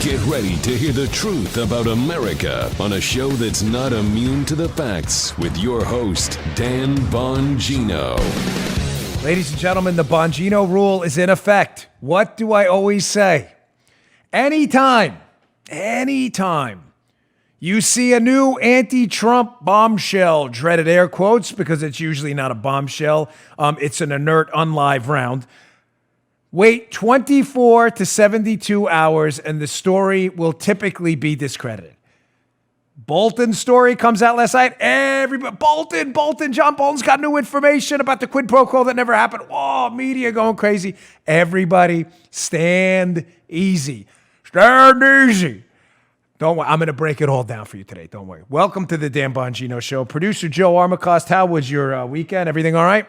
Get ready to hear the truth about America on a show that's not immune to the facts with your host, Dan Bongino. Ladies and gentlemen, the Bongino rule is in effect. What do I always say? Anytime you see a new anti-Trump bombshell, dreaded air quotes, because it's usually not a bombshell, it's an inert, unlive round. Wait 24 to 72 hours and the story will typically be discredited. Bolton's story comes out last night. Everybody, John Bolton's got new information about the quid pro quo that never happened. Oh, media going crazy. Everybody stand easy. Stand easy. Don't worry. I'm going to break it all down for you today. Don't worry. Welcome to the Dan Bongino Show. Producer Joe Armacost, how was your weekend? Everything all right?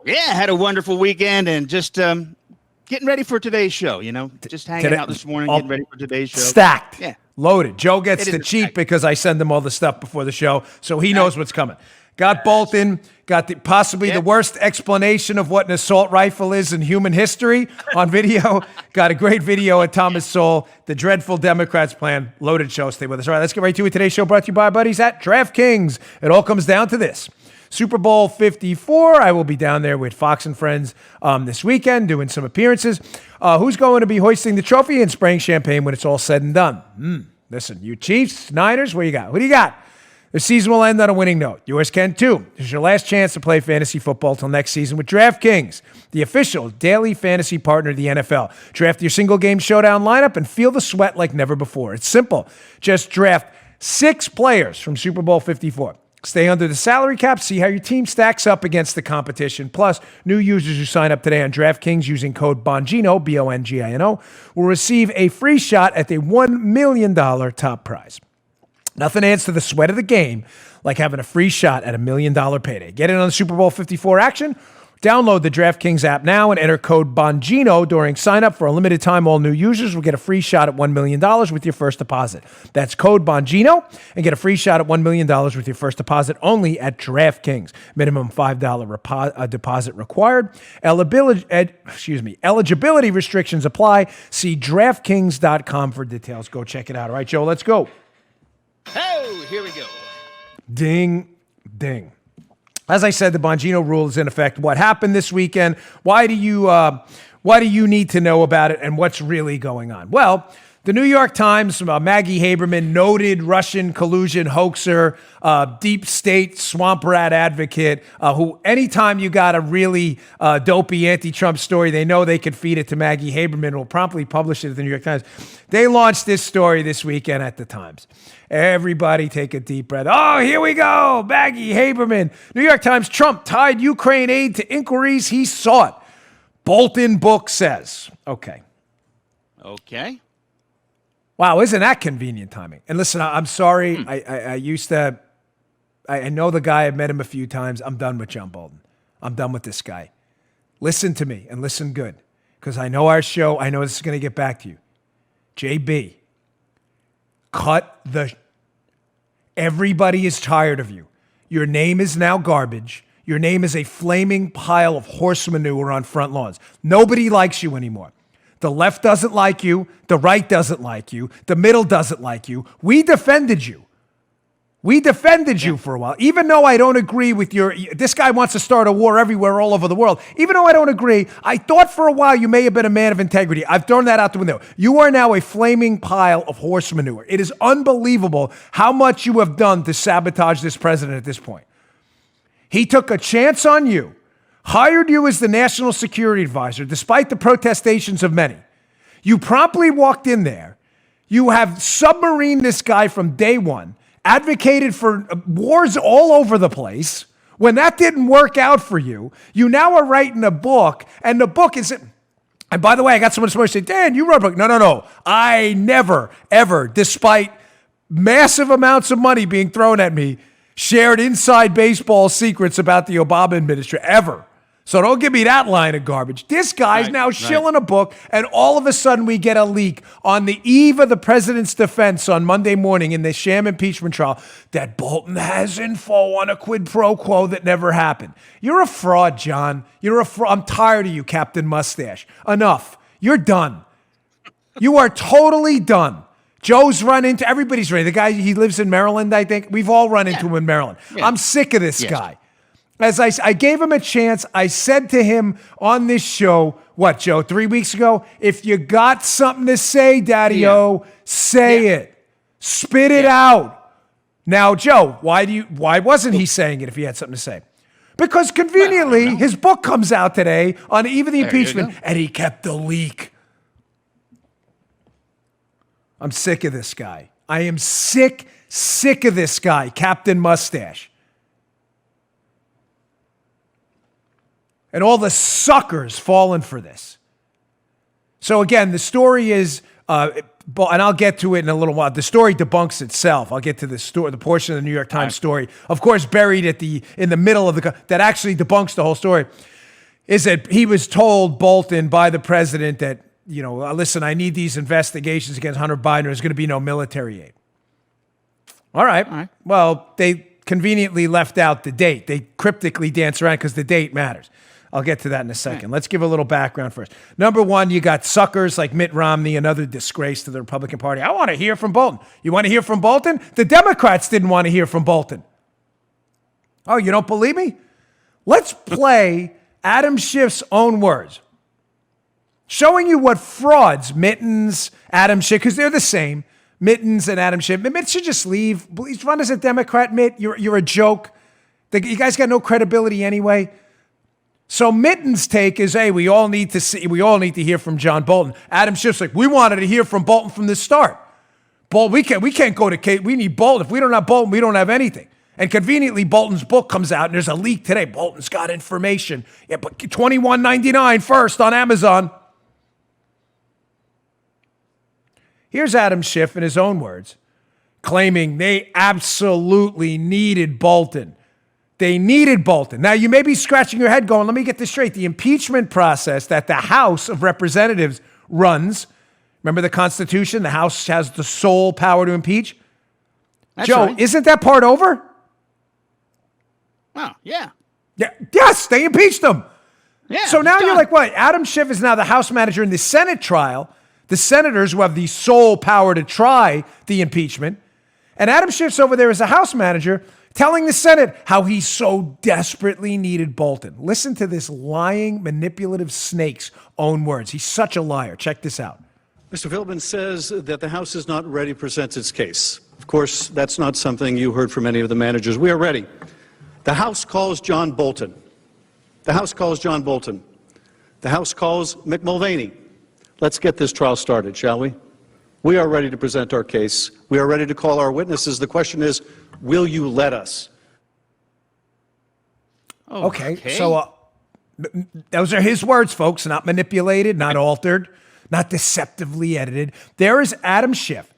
Yeah, had a wonderful weekend and just getting ready for today's show, just hanging out this morning, getting ready for today's show. Stacked. Yeah. Loaded. Joe gets to cheat because I send him all the stuff before the show, so he knows what's coming. Got Bolton, got the worst explanation of what an assault rifle is in human history on video. Got a great video at Thomas Sowell, the dreadful Democrats plan. Loaded show. Stay with us. All right, let's get right to it. Today's show brought to you by our buddies at DraftKings. It all comes down to this. Super Bowl 54. I will be down there with Fox and Friends this weekend doing some appearances. Who's going to be hoisting the trophy and spraying champagne when it's all said and done? Listen, you Chiefs, Niners, what you got? Who do you got? The season will end on a winning note. Yours can too. This is your last chance to play fantasy football till next season with DraftKings, the official daily fantasy partner of the NFL. Draft your single game showdown lineup and feel the sweat like never before. It's simple. Just draft 6 players from Super Bowl 54. Stay under the salary cap, see how your team stacks up against the competition. Plus, new users who sign up today on DraftKings using code Bongino, Bongino, will receive a free shot at the $1 million top prize. Nothing adds to the sweat of the game like having a free shot at $1 million payday. Get in on the Super Bowl 54 action. Download the DraftKings app now and enter code Bongino during sign-up. For a limited time, all new users will get a free shot at $1 million with your first deposit. That's code Bongino and get a free shot at $1 million with your first deposit only at DraftKings. Minimum $5 deposit required. Eligibility restrictions apply. See DraftKings.com for details. Go check it out. All right, Joe, let's go. Oh, here we go. Ding, ding. As I said, the Bongino rule is in effect. What happened this weekend? Why do you need to know about it, and what's really going on? Well, the New York Times, Maggie Haberman, noted Russian collusion hoaxer, deep state swamp rat advocate, who anytime you got a really dopey anti-Trump story, they know they could feed it to Maggie Haberman, who will promptly publish it at the New York Times. They launched this story this weekend at the Times. Everybody take a deep breath. Oh, here we go. Maggie Haberman. New York Times, Trump tied Ukraine aid to inquiries he sought. Bolton book says. Okay. Wow, isn't that convenient timing? And listen, I'm sorry. I know the guy. I've met him a few times. I'm done with John Bolton. I'm done with this guy. Listen to me and listen good, because I know our show. I know this is going to get back to you. JB, everybody is tired of you. Your name is now garbage. Your name is a flaming pile of horse manure on front lawns. Nobody likes you anymore. The left doesn't like you. The right doesn't like you. The middle doesn't like you. We defended you. You for a while. Even though I don't agree with this guy wants to start a war everywhere all over the world. Even though I don't agree, I thought for a while you may have been a man of integrity. I've thrown that out the window. You are now a flaming pile of horse manure. It is unbelievable how much you have done to sabotage this president at this point. He took a chance on you, hired you as the national security advisor, despite the protestations of many. You promptly walked in there. You have submarined this guy from day one, advocated for wars all over the place. When that didn't work out for you, you now are writing a book, and the book is... And by the way, I got someone to say, Dan, you wrote a book. No. I never, ever, despite massive amounts of money being thrown at me, shared inside baseball secrets about the Obama administration, ever. So don't give me that line of garbage. This guy's now shilling a book, and all of a sudden we get a leak on the eve of the president's defense on Monday morning in the sham impeachment trial that Bolton has info on a quid pro quo that never happened. You're a fraud, John. You're a fraud. I'm tired of you, Captain Mustache. Enough. You're done. You are totally done. Joe's run into, everybody's ready. The guy, he lives in Maryland, I think. We've all run into him in Maryland. Yeah. I'm sick of this guy. As I gave him a chance, I said to him on this show, what, Joe, 3 weeks ago? If you got something to say, Daddy-O, say it. Spit it out. Now, Joe, why wasn't he saying it if he had something to say? Because conveniently, his book comes out today on even the impeachment, and he kept the leak. I'm sick of this guy. I am sick of this guy, Captain Mustache. And all the suckers falling for this. So again, the story is, and I'll get to it in a little while. The story debunks itself. I'll get to the story, the portion of the New York Times story, of course, buried in the middle of that actually debunks the whole story, is that he was told, Bolton, by the president that, listen, I need these investigations against Hunter Biden. There's going to be no military aid. All right. Well, they conveniently left out the date. They cryptically dance around because the date matters. I'll get to that in a second. Let's give a little background first. Number one, you got suckers like Mitt Romney, another disgrace to the Republican Party. I want to hear from Bolton. You want to hear from Bolton? The Democrats didn't want to hear from Bolton. Oh, you don't believe me? Let's play Adam Schiff's own words, showing you what frauds Mittens, Adam Schiff, because they're the same, Mittens and Adam Schiff. Mitt should just leave. Please run as a Democrat, Mitt. You're a joke. You guys got no credibility anyway. So Mittens' take is, hey, we all need to hear from John Bolton. Adam Schiff's like, we wanted to hear from Bolton from the start. We can't go to Kate. We need Bolton. If we don't have Bolton, we don't have anything. And conveniently, Bolton's book comes out, and there's a leak today. Bolton's got information. Yeah, but $21.99 first on Amazon. Here's Adam Schiff in his own words, claiming they absolutely needed Bolton. They needed Bolton. Now, you may be scratching your head going, let me get this straight. The impeachment process that the House of Representatives runs, remember the Constitution? The House has the sole power to impeach. That's Joe, right. Isn't that part over? Oh, yeah. Yes, they impeached him. Yeah, so now you're like, what? Adam Schiff is now the House manager in the Senate trial. The senators who have the sole power to try the impeachment. And Adam Schiff's over there as a House manager telling the Senate how he so desperately needed Bolton. Listen to this lying, manipulative snake's own words. He's such a liar. Check this out. Mr. Philbin says that the House is not ready to present its case. Of course, that's not something you heard from any of the managers. We are ready. The House calls John Bolton. The House calls John Bolton. The House calls Mick Mulvaney. Let's get this trial started, shall we? We are ready to present our case. We are ready to call our witnesses. The question is, will you let us? Okay. So those are his words, folks, not manipulated, not altered, not deceptively edited. There is Adam Schiff.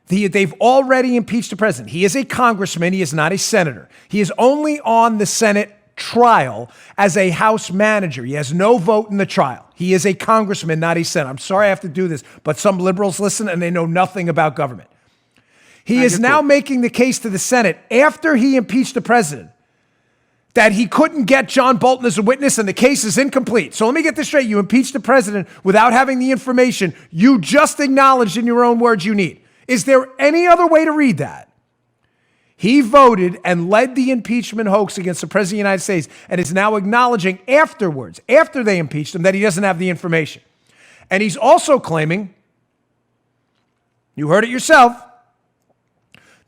They've already impeached the president. He is a congressman. He is not a senator. He is only on the Senate trial as a House manager. He has no vote in the trial. He is a congressman, not a senator. I'm sorry I have to do this, but some liberals listen and they know nothing about government. He is now making the case to the Senate after he impeached the president that he couldn't get John Bolton as a witness and the case is incomplete. So let me get this straight. You impeached the president without having the information you just acknowledged in your own words you need. Is there any other way to read that? He voted and led the impeachment hoax against the president of the United States and is now acknowledging afterwards, after they impeached him, that he doesn't have the information. And he's also claiming, you heard it yourself,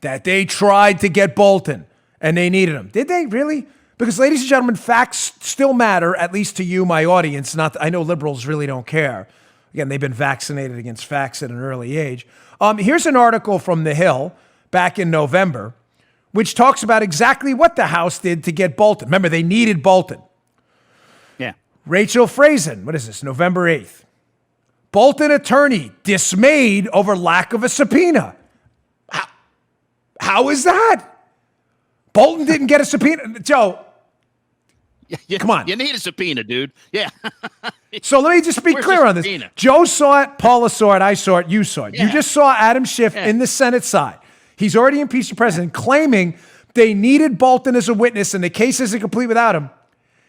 that they tried to get Bolton and they needed him. Did they really? Because, ladies and gentlemen, facts still matter, at least to you, my audience. I know liberals really don't care. Again, they've been vaccinated against facts at an early age. Here's an article from The Hill back in November, which talks about exactly what the House did to get Bolton. Remember, they needed Bolton. Yeah. Rachel Frazin, what is this, November 8th. Bolton attorney dismayed over lack of a subpoena. How is that? Bolton didn't get a subpoena. Joe, come on. You need a subpoena, dude. Yeah. So let me just be clear on this. Joe saw it, Paula saw it, I saw it, you saw it. Yeah. You just saw Adam Schiff in the Senate side. He's already impeached the president, claiming they needed Bolton as a witness and the case isn't complete without him.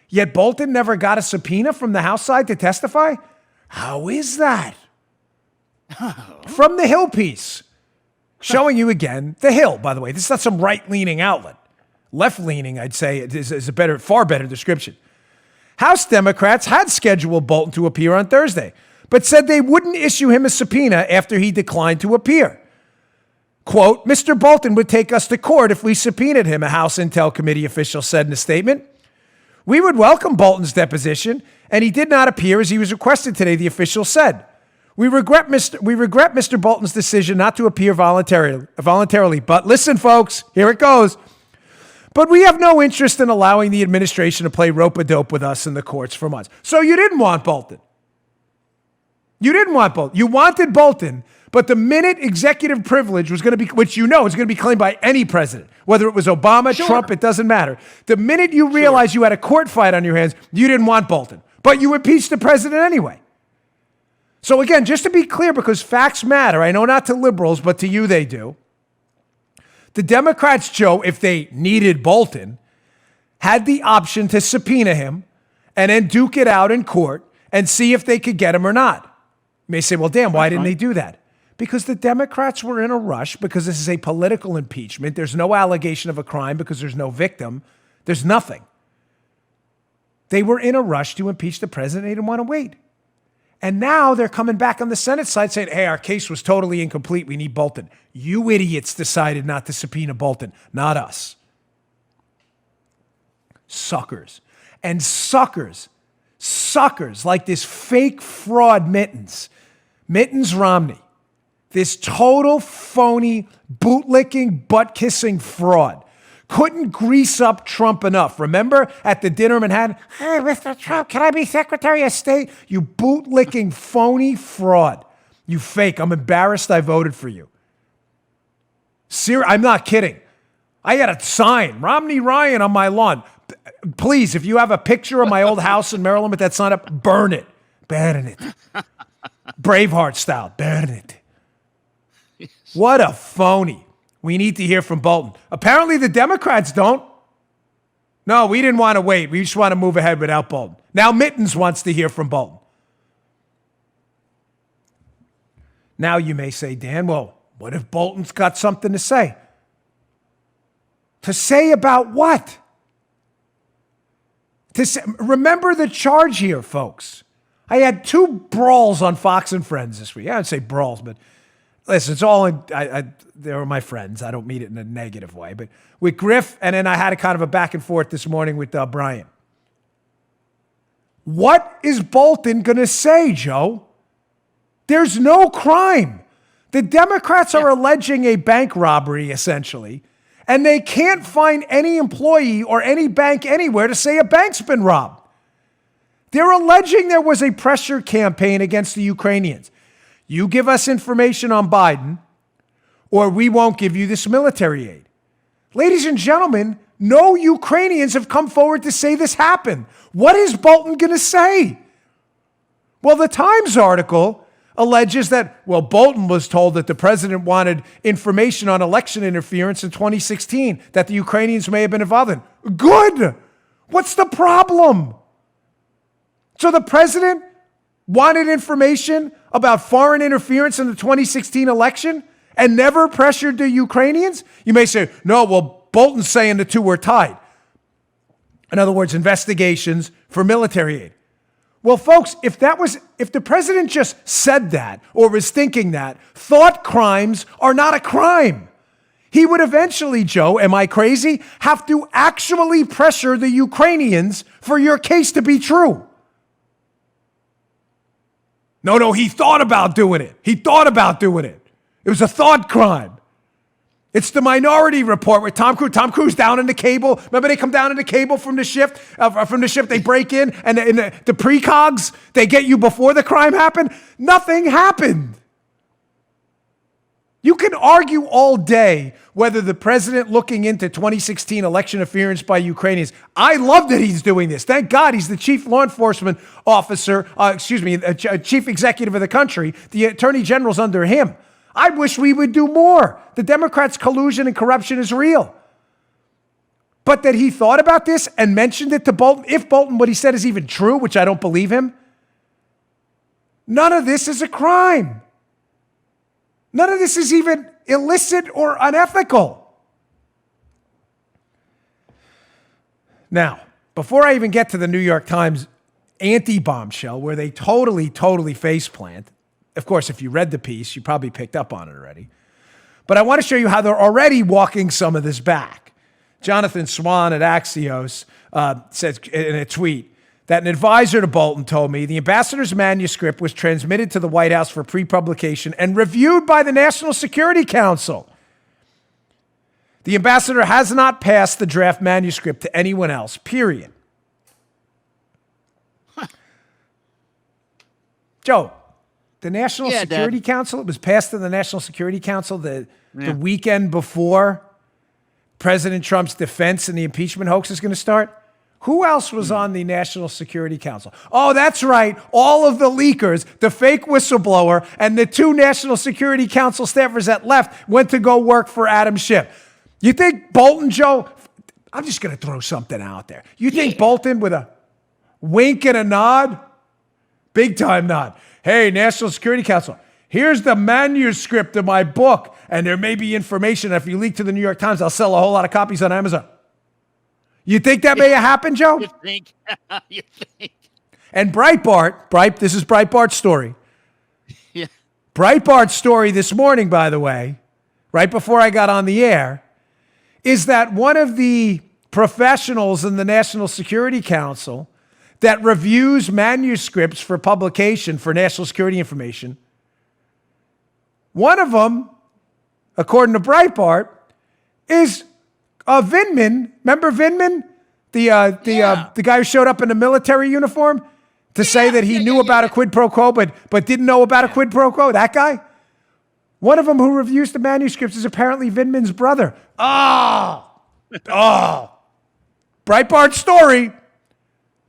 Yet Bolton never got a subpoena from the House side to testify? How is that? From the Hill piece. Showing you again, the Hill, by the way. This is not some right-leaning outlet. Left-leaning, I'd say, is a far better description. House Democrats had scheduled Bolton to appear on Thursday, but said they wouldn't issue him a subpoena after he declined to appear. Quote, Mr. Bolton would take us to court if we subpoenaed him, a House Intel Committee official said in a statement. We would welcome Bolton's deposition, and he did not appear as he was requested today, the official said. We regret Mr. Bolton's decision not to appear voluntarily. But listen, folks, here it goes. But we have no interest in allowing the administration to play rope-a-dope with us in the courts for months. So you didn't want Bolton. You didn't want Bolton. You wanted Bolton, but the minute executive privilege was going to be, which you know is going to be claimed by any president, whether it was Obama, Trump, it doesn't matter. The minute you realized you had a court fight on your hands, you didn't want Bolton. But you impeached the president anyway. So again, just to be clear, because facts matter, I know not to liberals, but to you they do. The Democrats, Joe, if they needed Bolton, had the option to subpoena him and then duke it out in court and see if they could get him or not. You may say, well, damn, why didn't they do that? Because the Democrats were in a rush because this is a political impeachment. There's no allegation of a crime because there's no victim. There's nothing. They were in a rush to impeach the president. They didn't want to wait. And now they're coming back on the Senate side saying, hey, our case was totally incomplete. We need Bolton. You idiots decided not to subpoena Bolton, not us. Suckers. And suckers like this fake fraud Mittens Romney, this total phony, bootlicking, butt-kissing fraud, couldn't grease up Trump enough. Remember at the dinner in Manhattan, hey, Mr. Trump, can I be Secretary of State? You boot-licking, phony fraud. You fake. I'm embarrassed I voted for you. I'm not kidding. I got a sign, Romney Ryan, on my lawn. Please, if you have a picture of my old house in Maryland with that sign up, burn it. Burn it. Braveheart style. Burn it. What a phony. We need to hear from Bolton. Apparently the Democrats don't. No, we didn't want to wait. We just want to move ahead without Bolton. Now Mittens wants to hear from Bolton. Now you may say, Dan, well, what if Bolton's got something to say? To say about what? Remember the charge here, folks. I had 2 brawls on Fox and Friends this week. I would say brawls, but listen, it's all they were my friends. I don't mean it in a negative way, but with Griff, and then I had a kind of a back and forth this morning with Brian. What is Bolton going to say, Joe? There's no crime. The Democrats are alleging a bank robbery, essentially, and they can't find any employee or any bank anywhere to say a bank's been robbed. They're alleging there was a pressure campaign against the Ukrainians. You give us information on Biden, or we won't give you this military aid. Ladies and gentlemen, no Ukrainians have come forward to say this happened. What is Bolton going to say? Well, the Times article alleges that, well, Bolton was told that the president wanted information on election interference in 2016, that the Ukrainians may have been involved in. Good. What's the problem? So the president wanted information about foreign interference in the 2016 election and never pressured the Ukrainians? You may say, no, well, Bolton's saying the two were tied. In other words, investigations for military aid. Well, folks, if the president just said that or was thinking that, thought crimes are not a crime. He would eventually, Joe, am I crazy, have to actually pressure the Ukrainians for your case to be true. No, he thought about doing it. It was a thought crime. It's the Minority Report with Tom Cruise. Tom Cruise down in the cable. Remember they come down in the cable from the ship? They break in, and the precogs, they get you before the crime happened. Nothing happened. You can argue all day whether the president looking into 2016 election interference by Ukrainians. I love that he's doing this. Thank God he's the chief law enforcement officer, chief executive of the country. The attorney general's under him. I wish we would do more. The Democrats' collusion and corruption is real. But that he thought about this and mentioned it to Bolton, if Bolton, what he said is even true, which I don't believe him, none of this is a crime. None of this is even illicit or unethical. Now, before I even get to the New York Times anti-bombshell, where they totally faceplant, of course, if you read the piece, you probably picked up on it already. But I want to show you how they're already walking some of this back. Jonathan Swan at Axios says in a tweet that an advisor to Bolton told me the ambassador's manuscript was transmitted to the White House for pre-publication and reviewed by the National Security Council. The ambassador has not passed the draft manuscript to anyone else, period. Joe, the National Security Council, it was passed to the National Security Council the weekend before President Trump's defense and the impeachment hoax is going to start. Who else was on the National Security Council? Oh, that's right. All of the leakers, the fake whistleblower, and the 2 National Security Council staffers that left went to go work for Adam Schiff. You think Bolton, Joe, I'm just going to throw something out there. You think Bolton with a wink and a nod, big time nod, hey, National Security Council, here's the manuscript of my book, and there may be information. If you leak to the New York Times, I'll sell a whole lot of copies on Amazon. You think that may have happened, Joe? You think? You think? And Breitbart, this is Breitbart's story. Yeah. Breitbart's story this morning, by the way, right before I got on the air, is that one of the professionals in the National Security Council that reviews manuscripts for publication for national security information, one of them, according to Breitbart, is Vindman. Remember Vindman? The guy who showed up in a military uniform to say that he knew about a quid pro quo, but didn't know about a quid pro quo? That guy? One of them who reviews the manuscripts is apparently Vindman's brother. Breitbart story.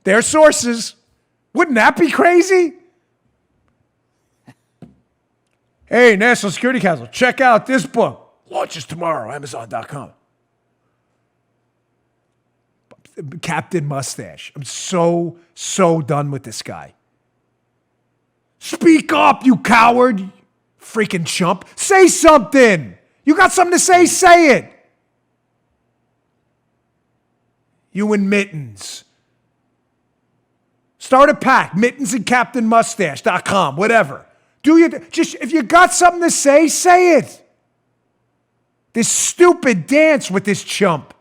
Their sources. Wouldn't that be crazy? Hey, National Security Council, check out this book. Launches tomorrow, Amazon.com. Captain Mustache. I'm so done with this guy. Speak up, you coward. You freaking chump. Say something. You got something to say, say it. You and Mittens. Start a pack, Mittens and CaptainMustache.com, whatever. If you got something to say, say it. This stupid dance with this chump.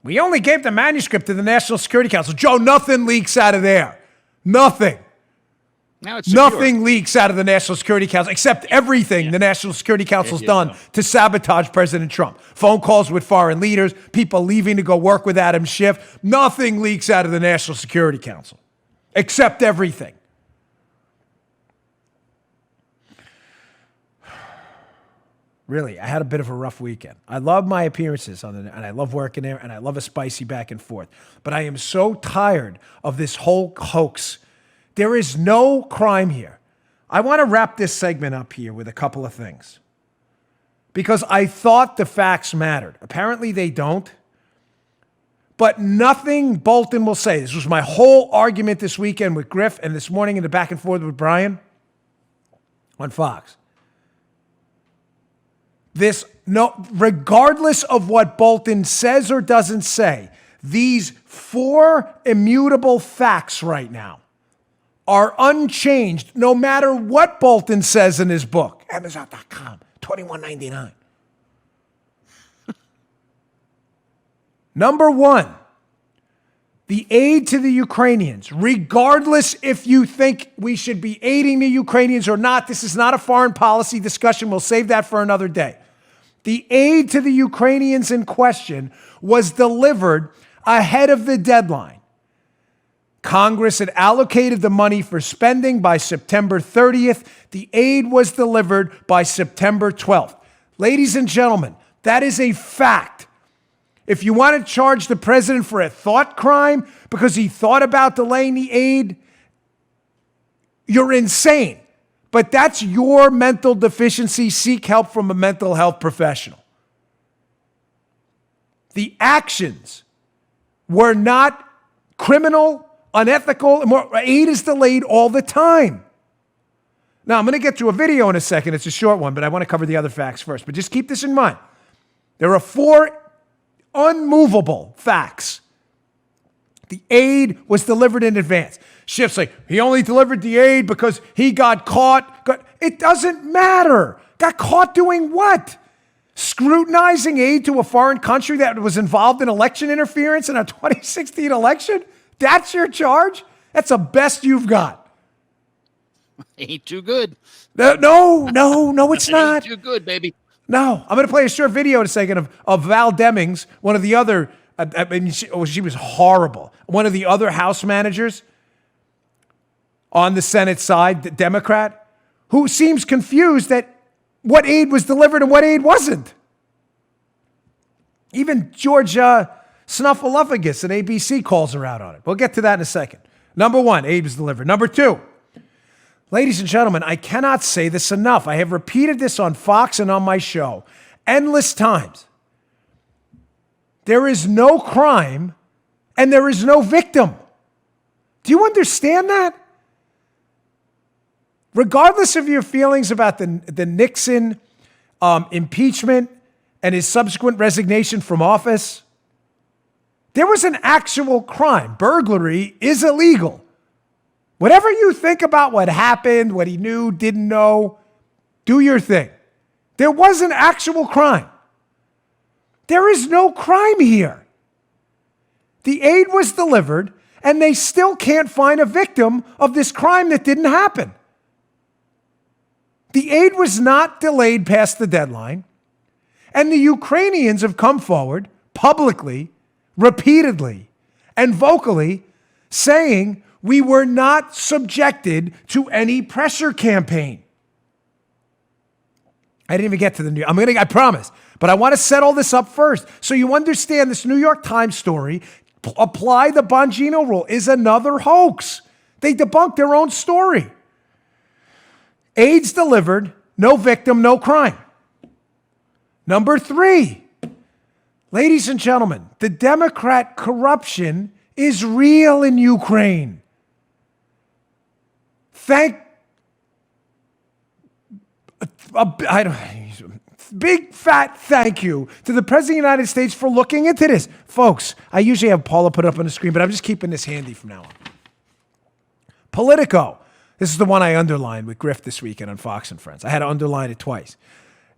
We only gave the manuscript to the National Security Council. Joe, nothing leaks out of there. Nothing. Now it's secure. Nothing leaks out of the National Security Council except everything the National Security Council's done to sabotage President Trump. Phone calls with foreign leaders, people leaving to go work with Adam Schiff. Nothing leaks out of the National Security Council except everything. Really, I had a bit of a rough weekend. I love my appearances and I love working there, and I love a spicy back and forth. But I am so tired of this whole hoax. There is no crime here. I want to wrap this segment up here with a couple of things. Because I thought the facts mattered. Apparently they don't. But nothing Bolton will say. This was my whole argument this weekend with Griff and this morning in the back and forth with Brian on Fox. Regardless of what Bolton says or doesn't say, these 4 immutable facts right now are unchanged no matter what Bolton says in his book. Amazon.com, $21.99. Number 1, the aid to the Ukrainians. Regardless if you think we should be aiding the Ukrainians or not, this is not a foreign policy discussion. We'll save that for another day. The aid to the Ukrainians in question was delivered ahead of the deadline. Congress had allocated the money for spending by September 30th. The aid was delivered by September 12th. Ladies and gentlemen, that is a fact. If you want to charge the president for a thought crime because he thought about delaying the aid, you're insane. But that's your mental deficiency. Seek help from a mental health professional. The actions were not criminal, unethical. Aid is delayed all the time. Now, I'm going to get to a video in a second. It's a short one, but I want to cover the other facts first. But just keep this in mind. There are 4 unmovable facts. The aid was delivered in advance. Schiff's like, he only delivered the aid because he got caught. It doesn't matter. Got caught doing what? Scrutinizing aid to a foreign country that was involved in election interference in a 2016 election? That's your charge? That's the best you've got. Ain't too good. No, it's not. Ain't too good, baby. No, I'm going to play a short video in a second of Val Demings, one of the other, she was horrible. One of the other House managers on the Senate side, the Democrat, who seems confused that what aid was delivered and what aid wasn't. Even George Snuffleupagus at ABC calls her out on it. We'll get to that in a second. Number 1, aid was delivered. Number 2, ladies and gentlemen, I cannot say this enough. I have repeated this on Fox and on my show endless times. There is no crime and there is no victim. Do you understand that? Regardless of your feelings about the Nixon impeachment and his subsequent resignation from office, there was an actual crime. Burglary is illegal. Whatever you think about what happened, what he knew, didn't know, do your thing. There was an actual crime. There is no crime here. The aid was delivered, and they still can't find a victim of this crime that didn't happen. The aid was not delayed past the deadline, and the Ukrainians have come forward publicly, repeatedly, and vocally saying we were not subjected to any pressure campaign. I didn't even get to the news. I promise. But I want to set all this up first so you understand this New York Times story, apply the Bongino rule, is another hoax. They debunked their own story. Aid's delivered, no victim, no crime. Number 3, ladies and gentlemen, the Democrat corruption is real in Ukraine. Big fat thank you to the President of the United States for looking into this. Folks, I usually have Paula put up on the screen, but I'm just keeping this handy from now on. Politico. This is the one I underlined with Griff this weekend on Fox and Friends. I had to underline it twice.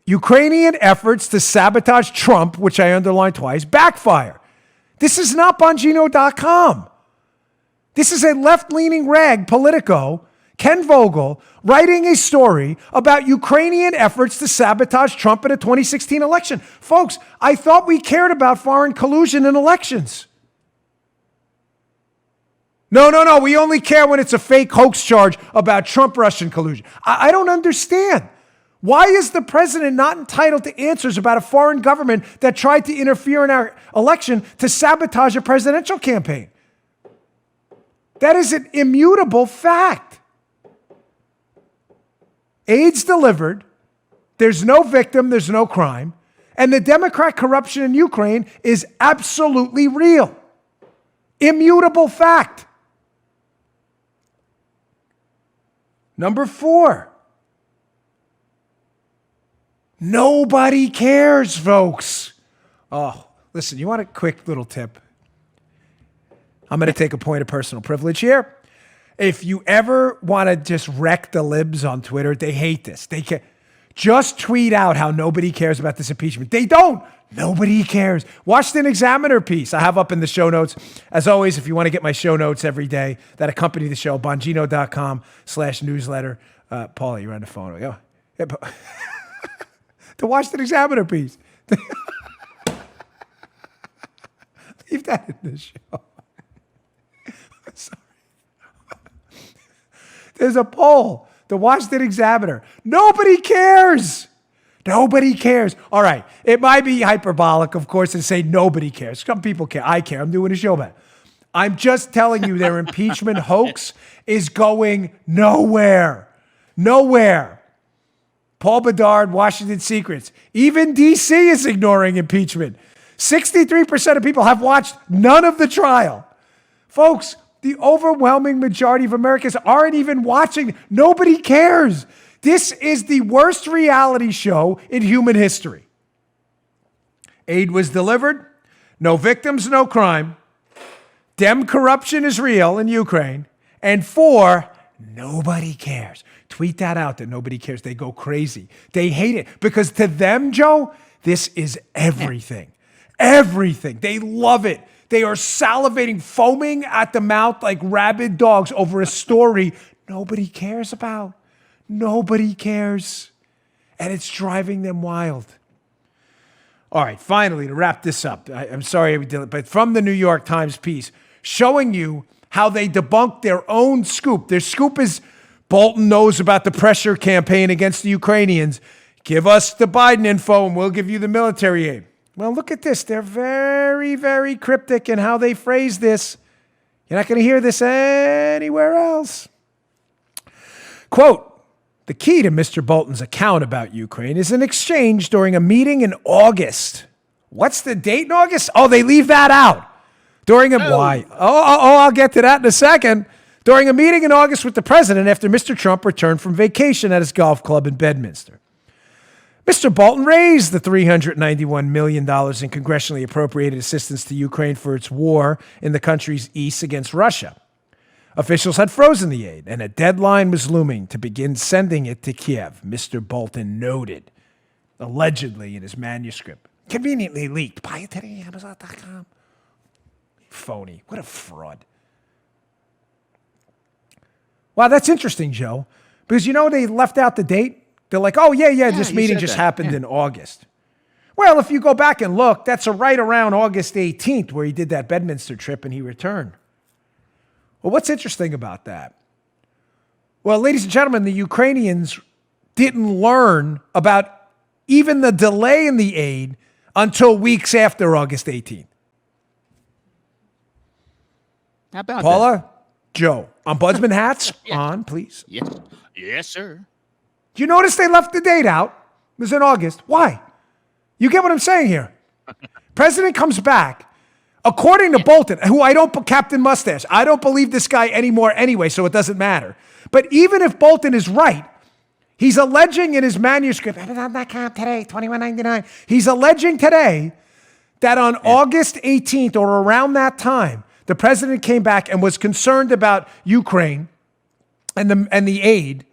Ukrainian efforts to sabotage Trump, which I underlined twice, backfire. This is not Bongino.com. This is a left-leaning rag, Politico, Ken Vogel, writing a story about Ukrainian efforts to sabotage Trump in a 2016 election. Folks, I thought we cared about foreign collusion in elections. No. We only care when it's a fake hoax charge about Trump-Russian collusion. I don't understand. Why is the president not entitled to answers about a foreign government that tried to interfere in our election to sabotage a presidential campaign? That is an immutable fact. Aid's delivered. There's no victim. There's no crime. And the Democrat corruption in Ukraine is absolutely real. Immutable fact. Number 4. Nobody cares, folks. Oh, listen, you want a quick little tip? I'm going to take a point of personal privilege here. If you ever want to just wreck the libs on Twitter, they hate this. They can just tweet out how nobody cares about this impeachment. They don't. Nobody cares. Washington Examiner piece I have up in the show notes. As always, if you want to get my show notes every day that accompany the show, Bongino.com/newsletter. Paula, you're on the phone. Go. Yeah, the Washington Examiner piece. Leave that in the show. Sorry. There's a poll. The Washington Examiner. Nobody cares. Nobody cares. All right. It might be hyperbolic, of course, to say nobody cares. Some people care. I care. I'm doing a show about it. I'm just telling you their impeachment hoax is going nowhere. Nowhere. Paul Bedard, Washington Secrets. Even D.C. is ignoring impeachment. 63% of people have watched none of the trial. Folks, The overwhelming majority of Americans aren't even watching. Nobody cares. This is the worst reality show in human history. Aid was delivered. No victims, no crime. Dem corruption is real in Ukraine. And 4, nobody cares. Tweet that out that nobody cares. They go crazy. They hate it because to them, Joe, this is everything. Everything. They love it. They are salivating, foaming at the mouth like rabid dogs over a story nobody cares about. Nobody cares. And it's driving them wild. All right, finally, to wrap this up, I'm sorry we did it, but from the New York Times piece, showing you how they debunked their own scoop. Their scoop is Bolton knows about the pressure campaign against the Ukrainians. Give us the Biden info and we'll give you the military aid. Well, look at this. They're very, very cryptic in how they phrase this. You're not going to hear this anywhere else. Quote, the key to Mr. Bolton's account about Ukraine is an exchange during a meeting in August. What's the date in August? Oh, they leave that out. Why? I'll get to that in a second. During a meeting in August with the president after Mr. Trump returned from vacation at his golf club in Bedminster. Mr. Bolton raised the $391 million in congressionally appropriated assistance to Ukraine for its war in the country's east against Russia. Officials had frozen the aid, and a deadline was looming to begin sending it to Kiev, Mr. Bolton noted, allegedly in his manuscript. Conveniently leaked. Buy it today, Amazon.com. Phony. What a fraud. Wow, that's interesting, Joe, because they left out the date. They're like, oh, yeah, this meeting just happened in August. Well, if you go back and look, that's right around August 18th where he did that Bedminster trip and he returned. Well, what's interesting about that? Well, ladies and gentlemen, the Ukrainians didn't learn about even the delay in the aid until weeks after August 18th. How about Paula, that? Joe, ombudsman hats on, please. Yes, sir. Do you notice they left the date out? It was in August. Why? You get what I'm saying here? President comes back. According to Bolton, who Captain Mustache, I don't believe this guy anymore anyway, so it doesn't matter. But even if Bolton is right, he's alleging in his manuscript, Amazon.com today, $21.99. He's alleging today that on August 18th or around that time, the president came back and was concerned about Ukraine and the aid,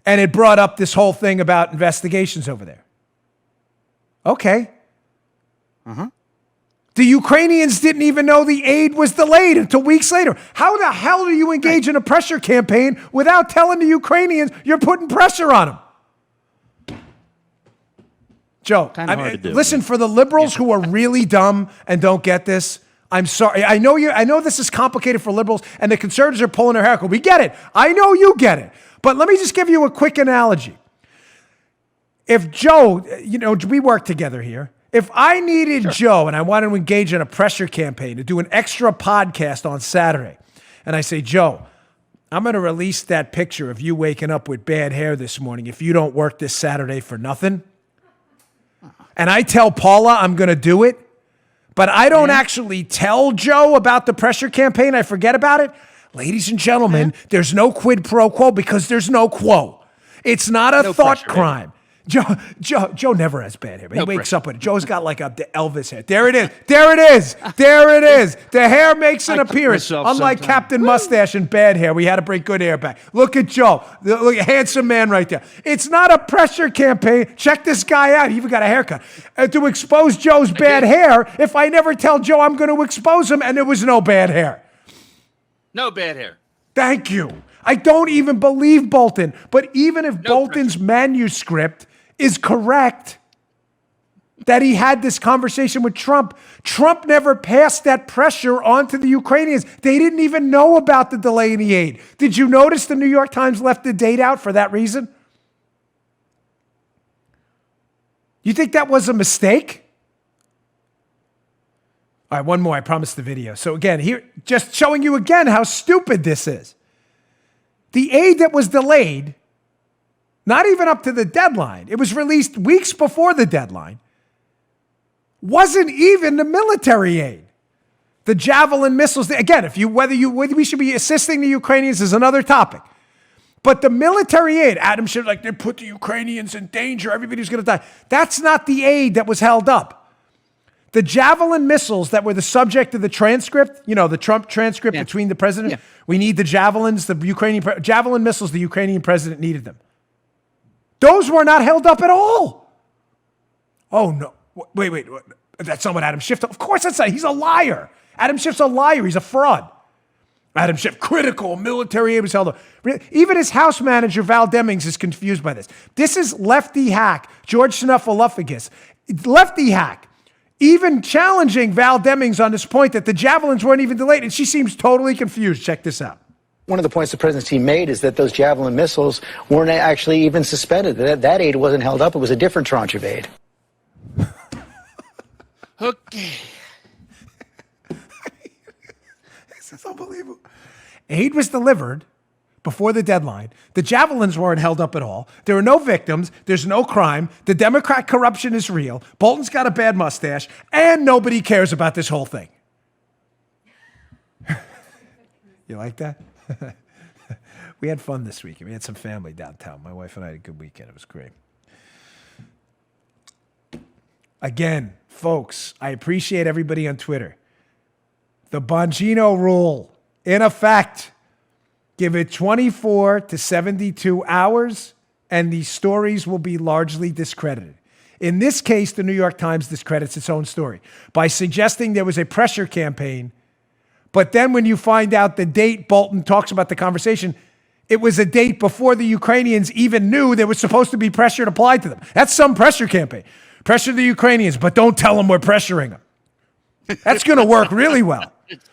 and it brought up this whole thing about investigations over there. Okay. The Ukrainians didn't even know the aid was delayed until weeks later. How the hell do you engage in a pressure campaign without telling the Ukrainians you're putting pressure on them? Joe, listen, for the liberals who are really dumb and don't get this, I'm sorry. I know this is complicated for liberals, and the conservatives are pulling their hair out. We get it. I know you get it. But let me just give you a quick analogy. If Joe, we work together here. If I needed Joe and I wanted to engage in a pressure campaign to do an extra podcast on Saturday, and I say, Joe, I'm going to release that picture of you waking up with bad hair this morning if you don't work this Saturday for nothing, and I tell Paula I'm going to do it, but I don't actually tell Joe about the pressure campaign, I forget about it, ladies and gentlemen, there's no quid pro quo because there's no quo. It's not a thought crime. Joe never has bad hair, but he wakes up with it. Joe's got like the Elvis hair. There it is. The hair makes an appearance. Unlike Captain Mustache and bad hair, we had to bring good hair back. Look at Joe. Look, handsome man right there. It's not a pressure campaign. Check this guy out. He even got a haircut. To expose Joe's bad hair, if I never tell Joe I'm going to expose him, and there was no bad hair. No bad hair. Thank you. I don't even believe Bolton. But even if Bolton's manuscript is correct, that he had this conversation with Trump, Trump never passed that pressure on to the Ukrainians. They didn't even know about the delay in the aid. Did you notice the New York Times left the date out for that reason? You think that was a mistake? All right, one more. I promised the video. So again, here, just showing you again how stupid this is. The aid that was delayed, not even up to the deadline, it was released weeks before the deadline, wasn't even the military aid. The Javelin missiles, again, whether we should be assisting the Ukrainians is another topic. But the military aid, Adam Schiff, like they put the Ukrainians in danger, everybody's going to die. That's not the aid that was held up. The Javelin missiles that were the subject of the transcript, the Trump transcript between the president, we need the Javelins, the Ukrainian, Javelin missiles, the Ukrainian president needed them. Those were not held up at all. Oh, no. Wait. That's not what Adam Schiff, of course that's not. He's a liar. Adam Schiff's a liar. He's a fraud. Adam Schiff, critical military aid was held up. Even his house manager, Val Demings, is confused by this. This is lefty hack, George Snuffleupagus. Lefty hack, even challenging Val Demings on this point that the Javelins weren't even delayed, and she seems totally confused. Check this out. One of the points the presidency made is that those Javelin missiles weren't actually even suspended. That aid wasn't held up. It was a different tranche of aid. Okay. This is unbelievable. Aid was delivered before the deadline. The Javelins weren't held up at all. There are no victims. There's no crime. The Democrat corruption is real. Bolton's got a bad mustache, and nobody cares about this whole thing. You like that? We had fun this weekend. We had some family downtown. My wife and I had a good weekend. It was great. Again, folks, I appreciate everybody on Twitter. The Bongino rule, in effect, give it 24 to 72 hours, and these stories will be largely discredited. In this case, the New York Times discredits its own story by suggesting there was a pressure campaign. But then when you find out the date Bolton talks about the conversation, it was a date before the Ukrainians even knew there was supposed to be pressure applied to them. That's some pressure campaign. Pressure the Ukrainians, but don't tell them we're pressuring them. That's going to work really well.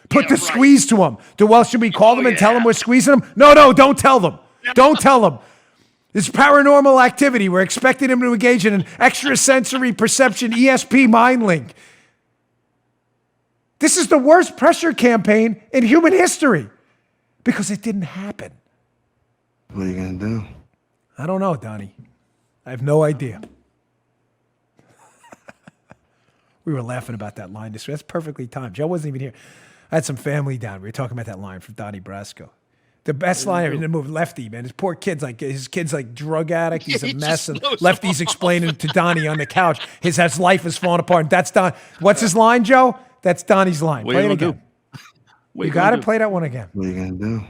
Put the squeeze to them. Should we call them and tell them we're squeezing them? No, don't tell them. Don't tell them. This paranormal activity. We're expecting them to engage in an extrasensory perception ESP mind link. This is the worst pressure campaign in human history because it didn't happen. What are you going to do? I don't know, Donnie. I have no idea. We were laughing about that line this week. That's perfectly timed. Joe wasn't even here. I had some family down. We were talking about that line from Donnie Brasco. The best line in the movie, Lefty, man. His poor kid's like drug addict. He's a mess. And Lefty's explaining to Donnie on the couch. His life is falling apart. And that's Don. What's his line, Joe? That's Donnie's line. Play it again. You got to play that one again. What are you going to do?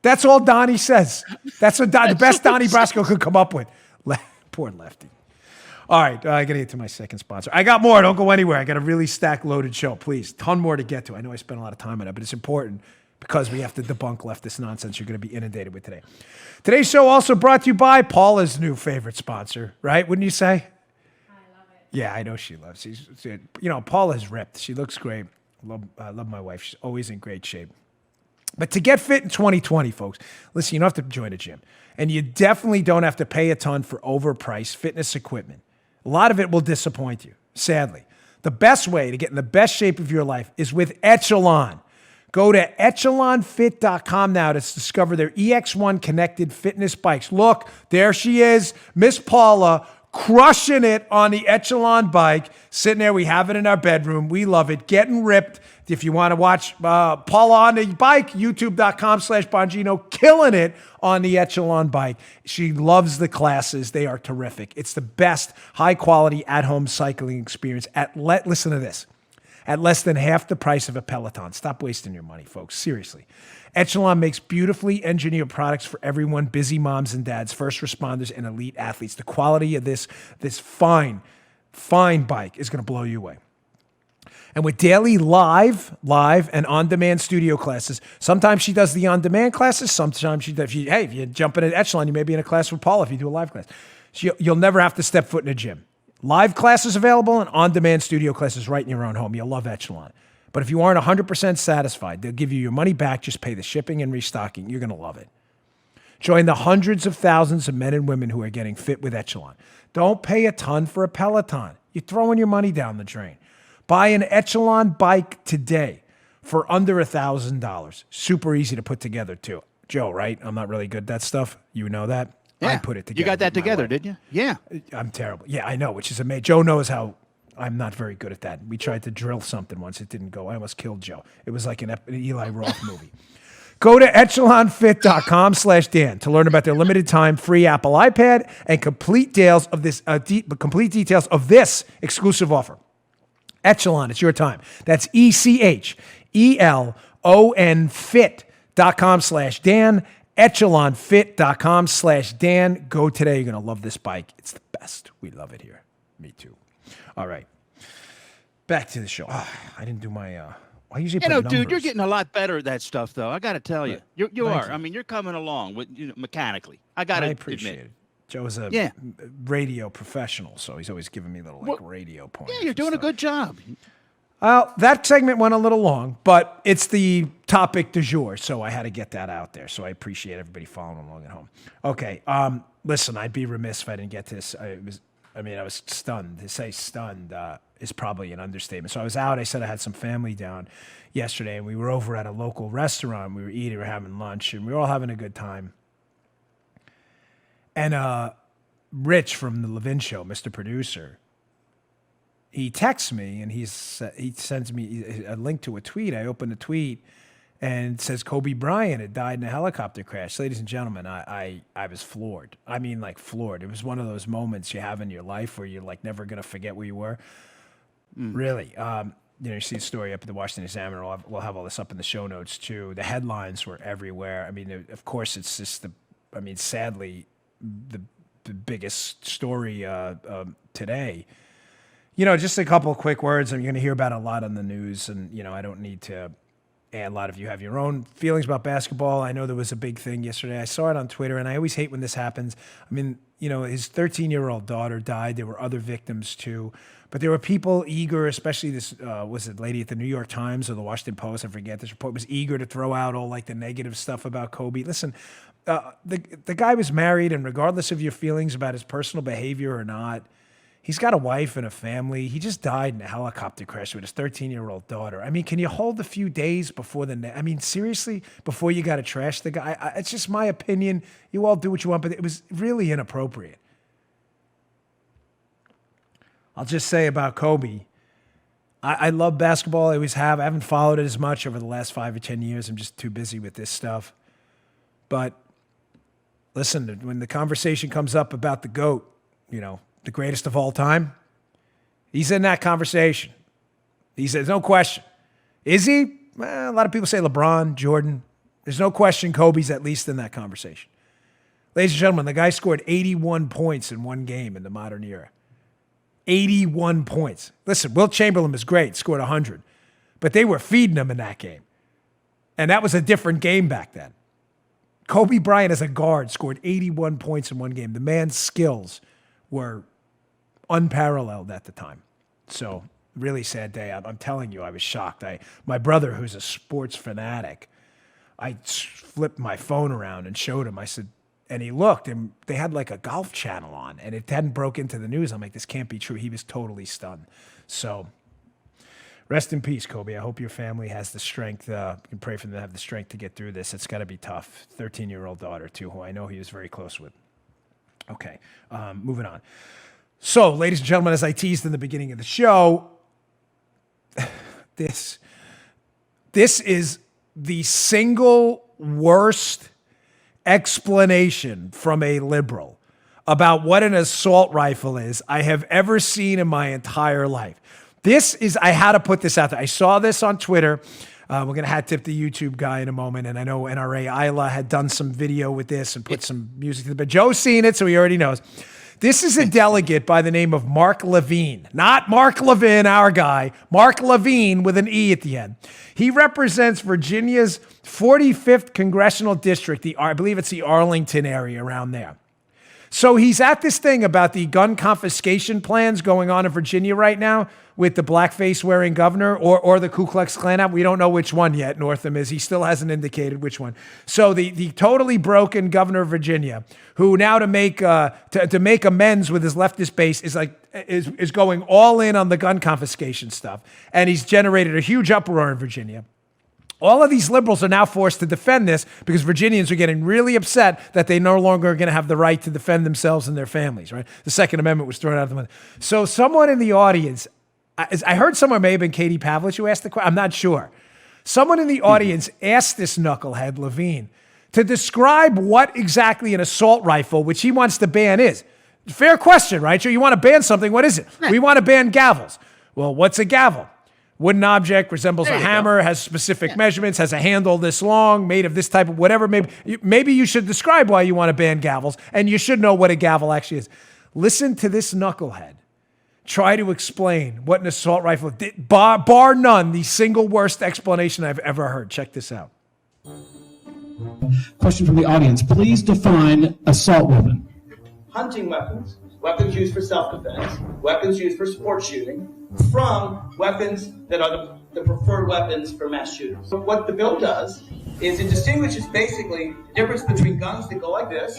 That's all Donnie says. That's what the best Donnie Brasco could come up with. Poor Lefty. All right, I got to get to my second sponsor. I got more. Don't go anywhere. I got a really stacked, loaded show. Please, ton more to get to. I know I spent a lot of time on it, but it's important because we have to debunk leftist nonsense you're going to be inundated with today. Today's show also brought to you by Paula's new favorite sponsor, right? Wouldn't you say? I love it. Yeah, I know she loves. Paula's ripped. She looks great. I love my wife. She's always in great shape. But to get fit in 2020, folks, listen, you don't have to join a gym. And you definitely don't have to pay a ton for overpriced fitness equipment. A lot of it will disappoint you, sadly. The best way to get in the best shape of your life is with Echelon. Go to echelonfit.com now to discover their EX1 connected fitness bikes. Look, there she is, Miss Paula, crushing it on the Echelon bike. Sitting there, we have it in our bedroom. We love it. Getting ripped. If you want to watch Paula on the bike, youtube.com/Bongino, killing it on the Echelon bike. She loves the classes. They are terrific. It's the best high-quality at-home cycling experience listen to this, at less than half the price of a Peloton. Stop wasting your money, folks. Seriously. Echelon makes beautifully engineered products for everyone, busy moms and dads, first responders, and elite athletes. The quality of this fine bike is going to blow you away. And with daily live and on-demand studio classes, sometimes she does the on-demand classes. Sometimes if you jump in at Echelon, you may be in a class with Paula if you do a live class. You'll never have to step foot in a gym. Live classes available and on-demand studio classes right in your own home. You'll love Echelon. But if you aren't 100% satisfied, they'll give you your money back. Just pay the shipping and restocking. You're going to love it. Join the hundreds of thousands of men and women who are getting fit with Echelon. Don't pay a ton for a Peloton. You're throwing your money down the drain. Buy an Echelon bike today for under $1,000. Super easy to put together, too. Joe, right? I'm not really good at that stuff. You know that? Yeah. I put it together. You got that together, didn't you? Yeah. I'm terrible. Yeah, I know, which is amazing. Joe knows how I'm not very good at that. We tried to drill something once. It didn't go. I almost killed Joe. It was like an Eli Roth movie. Go to echelonfit.com/Dan to learn about their limited time free Apple iPad and complete details of this exclusive offer. Echelon, it's your time. That's ECHELON fit.com/Dan. echelonfit.com/Dan. Go today. You're going to love this bike. It's the best. We love it here. Me too. All right. Back to the show. I didn't do my I usually put numbers. Dude, you're getting a lot better at that stuff, though. I got to tell you. You are. I mean, you're coming along with mechanically. I appreciate it. Joe's a radio professional, so he's always giving me little radio points. Yeah, you're doing a good job. Well, that segment went a little long, but it's the topic du jour, so I had to get that out there. So I appreciate everybody following along at home. Okay, listen, I'd be remiss if I didn't get this. I was stunned. To say stunned is probably an understatement. So I was out. I said I had some family down yesterday, and we were over at a local restaurant. We were eating, we were having lunch, and we were all having a good time. And Rich from the Levin Show, Mr. Producer, he texts me, and he sends me a link to a tweet. I opened the tweet, and it says Kobe Bryant had died in a helicopter crash. Ladies and gentlemen, I was floored. I mean, like floored. It was one of those moments you have in your life where you're like never going to forget where you were. Really. You see the story up at the Washington Examiner. We'll have all this up in the show notes too. The headlines were everywhere. I mean, of course, it's just sadly, the biggest story today. Just a couple of quick words. I'm going to hear about it a lot on the news, and I don't need to. And a lot of you have your own feelings about basketball. I know there was a big thing yesterday. I saw it on Twitter, and I always hate when this happens. I mean, his 13-year-old daughter died. There were other victims too, but there were people eager, especially this was it lady at the New York Times or the Washington Post? I forget. This report was eager to throw out all like the negative stuff about Kobe. Listen, the guy was married, and regardless of your feelings about his personal behavior or not, he's got a wife and a family. He just died in a helicopter crash with his 13-year-old daughter. I mean, can you hold a few days before seriously, before you got to trash the guy? It's just my opinion. You all do what you want, but it was really inappropriate. I'll just say about Kobe, I love basketball. I always have. I haven't followed it as much over the last 5 or 10 years. I'm just too busy with this stuff. But listen, when the conversation comes up about the GOAT, the greatest of all time, he's in that conversation. He says, no question. Is he? Well, a lot of people say LeBron, Jordan. There's no question Kobe's at least in that conversation. Ladies and gentlemen, the guy scored 81 points in one game in the modern era. 81 points. Listen, Wilt Chamberlain was great, scored 100. But they were feeding him in that game. And that was a different game back then. Kobe Bryant as a guard scored 81 points in one game. The man's skills were unparalleled at the time. So, really sad day. I'm telling you, I was shocked. My brother, who's a sports fanatic, I flipped my phone around and showed him. I said, and he looked, and they had like a golf channel on, and it hadn't broke into the news. I'm like, this can't be true. He was totally stunned. So, rest in peace, Kobe. I hope your family has the strength. You can pray for them to have the strength to get through this. It's got to be tough. 13-year-old daughter, too, who I know he was very close with. Okay, moving on. So, ladies and gentlemen, as I teased in the beginning of the show, this is the single worst explanation from a liberal about what an assault rifle is I have ever seen in my entire life. I had to put this out there. I saw this on Twitter. We're going to hat tip the YouTube guy in a moment. And I know NRA Isla had done some video with this and put some music to it. But Joe's seen it, so he already knows. This is a delegate by the name of Mark Levine. Not Mark Levin, our guy. Mark Levine with an E at the end. He represents Virginia's 45th congressional district. I believe it's the Arlington area around there. So he's at this thing about the gun confiscation plans going on in Virginia right now with the blackface-wearing governor or the Ku Klux Klan. We don't know which one yet, Northam is. He still hasn't indicated which one. So the totally broken governor of Virginia, who now to make amends with his leftist base is going all in on the gun confiscation stuff. And he's generated a huge uproar in Virginia. All of these liberals are now forced to defend this because Virginians are getting really upset that they no longer are going to have the right to defend themselves and their families, right? The Second Amendment was thrown out of the window. So someone in the audience I heard someone, may have been Katie Pavlich, who asked the question. I'm not sure. Someone in the audience asked this knucklehead, Levine, to describe what exactly an assault rifle, which he wants to ban, is. Fair question, right? So you want to ban something. What is it? We want to ban gavels. Well, what's a gavel? Wooden object, resembles a hammer, has specific measurements, has a handle this long, made of this type of whatever. Maybe you should describe why you want to ban gavels, and you should know what a gavel actually is. Listen to this knucklehead try to explain what an assault rifle did, bar none, the single worst explanation I've ever heard. Check this out. Question from the audience. Please define assault weapon. Hunting weapons, weapons used for self-defense, weapons used for sport shooting, from weapons that are the preferred weapons for mass shooters. So what the bill does is it distinguishes basically the difference between guns that go like this.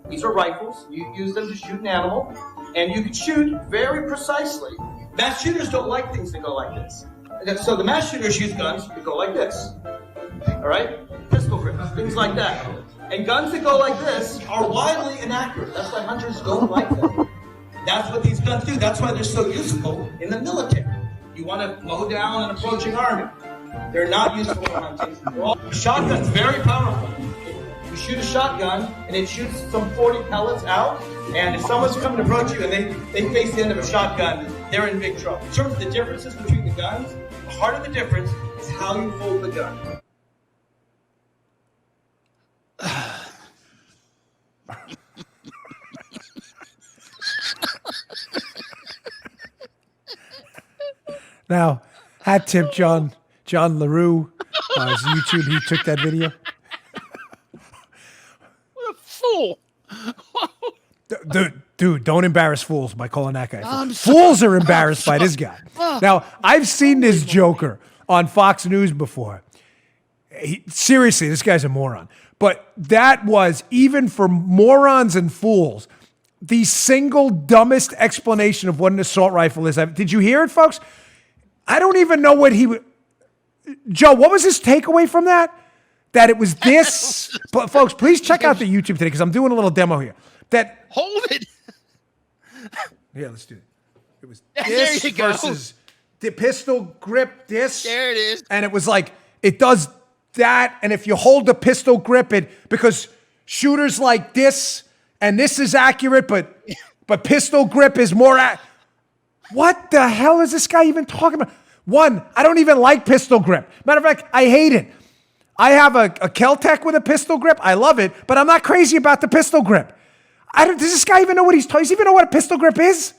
These are rifles. You use them to shoot an animal, and you can shoot very precisely. Mass shooters don't like things that go like this. So the mass shooters use guns that go like this. All right? Pistol grips, things like that. And guns that go like this are wildly inaccurate. That's why hunters don't like them. That's what these guns do. That's why they're so useful in the military. You want to mow down an approaching army. They're not useful for hunting. Shotgun's very powerful. You shoot a shotgun, and it shoots some 40 pellets out, and if someone's coming to approach you and they face the end of a shotgun, they're in big trouble. In terms of the differences between the guns, the heart of the difference is how you hold the gun. Now, hat tip John LaRue, his YouTube, he took that video. What a fool. Dude, don't embarrass fools by calling that guy. Fools are embarrassed by this guy. Now, I've seen this joker on Fox News before. Seriously, this guy's a moron. But that was, even for morons and fools, the single dumbest explanation of what an assault rifle is. Did you hear it, folks? I don't even know what he would. Joe, what was his takeaway from that? That it was this. But folks, please check out the YouTube today because I'm doing a little demo here. That Hold it. Yeah, let's do it. It was There this you go. versus the pistol grip this. There it is. And it was like, it does that. And if you hold the pistol grip, because shooters like this, and this is accurate, but pistol grip is more what the hell is this guy even talking about? One, I don't even like pistol grip. Matter of fact, I hate it. I have a Kel-Tec with a pistol grip. I love it, but I'm not crazy about the pistol grip. Does this guy even know what he's talking? Does he even know what a pistol grip is?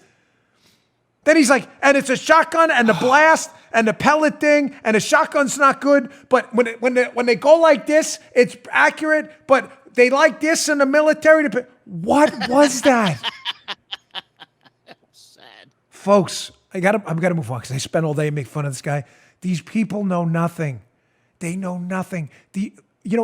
Then he's like, and it's a shotgun and the blast and the pellet thing, and the shotgun's not good, but when they go like this, it's accurate, but they like this in the military. What was that? Sad. Folks, I'm gotta move on because I spent all day making fun of this guy. These people know nothing. They know nothing.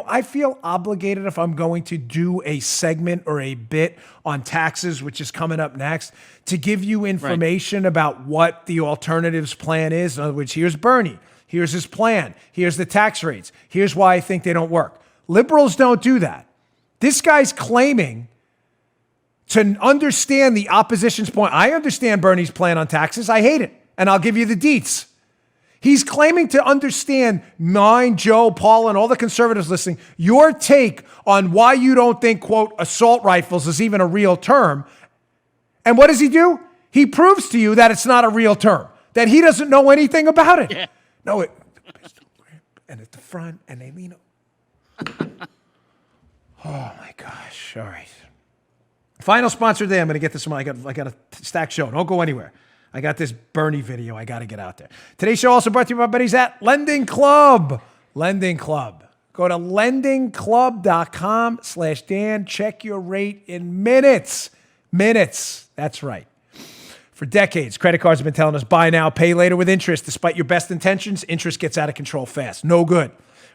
I feel obligated if I'm going to do a segment or a bit on taxes, which is coming up next, to give you information about what the alternatives plan is. In other words, here's Bernie. Here's his plan. Here's the tax rates. Here's why I think they don't work. Liberals don't do that. This guy's claiming to understand the opposition's point. I understand Bernie's plan on taxes. I hate it. And I'll give you the deets. He's claiming to understand mine, Joe, Paul, and all the conservatives listening, your take on why you don't think, quote, assault rifles is even a real term. And what does he do? He proves to you that it's not a real term, that he doesn't know anything about it. Yeah. No, pistol grip, and at the front, and they lean over. Oh, my gosh. All right. Final sponsor today. I'm going to get this one. I got a stacked show. Don't go anywhere. I got this Bernie video. I got to get out there. Today's show also brought to you by my buddies at Lending Club. Lending Club. Go to lendingclub.com/Dan. Check your rate in minutes. Minutes. That's right. For decades, credit cards have been telling us buy now, pay later with interest. Despite your best intentions, interest gets out of control fast. No good.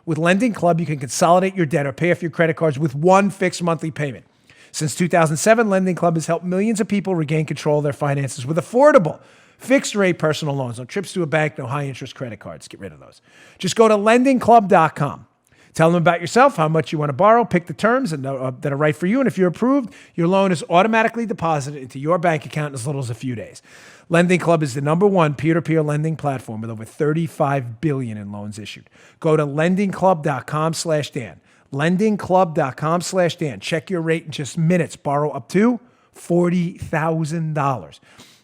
With Lending Club, you can consolidate your debt or pay off your credit cards with one fixed monthly payment. Since 2007, Lending Club has helped millions of people regain control of their finances with affordable, fixed-rate personal loans. No trips to a bank, no high-interest credit cards. Get rid of those. Just go to lendingclub.com. Tell them about yourself, how much you want to borrow, pick the terms that are right for you, and if you're approved, your loan is automatically deposited into your bank account in as little as a few days. Lending Club is the #1 peer-to-peer lending platform with over $35 billion in loans issued. Go to lendingclub.com/Dan. lendingclub.com/Dan. Check your rate in just minutes. Borrow up to $40,000.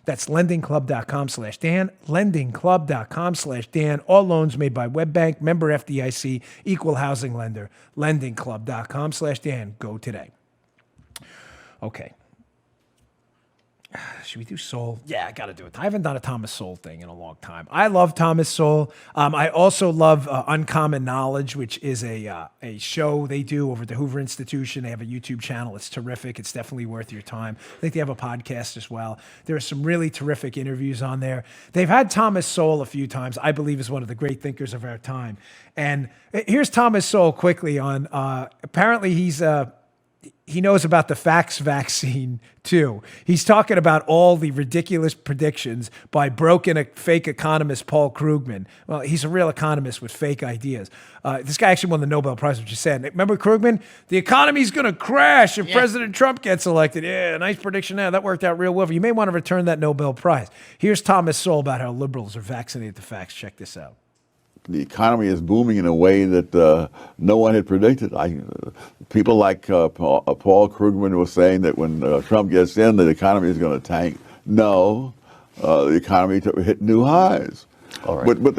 That's lendingclub.com/Dan. lendingclub.com/Dan. All loans made by WebBank, member FDIC, equal housing lender. lendingclub.com/Dan. Go today. Okay. Should we do Sowell? Yeah, I got to do it. I haven't done a Thomas Sowell thing in a long time. I love Thomas Sowell. I also love Uncommon Knowledge, which is a show they do over at the Hoover Institution. They have a YouTube channel. It's terrific. It's definitely worth your time. I think they have a podcast as well. There are some really terrific interviews on there. They've had Thomas Sowell a few times. I believe is one of the great thinkers of our time. And here's Thomas Sowell quickly on, apparently he knows about the Fax vaccine too. He's talking about all the ridiculous predictions by fake economist Paul Krugman. Well, he's a real economist with fake ideas. This guy actually won the Nobel Prize, which you said. Remember Krugman? The economy's going to crash if President Trump gets elected. Yeah, nice prediction there. That worked out real well. You may want to return that Nobel Prize. Here's Thomas Sowell about how liberals are vaccinated to Fax. Check this out. The economy is booming in a way that no one had predicted. People like Paul Krugman was saying that when Trump gets in, the economy is going to tank. No, the economy hit new highs. All right. But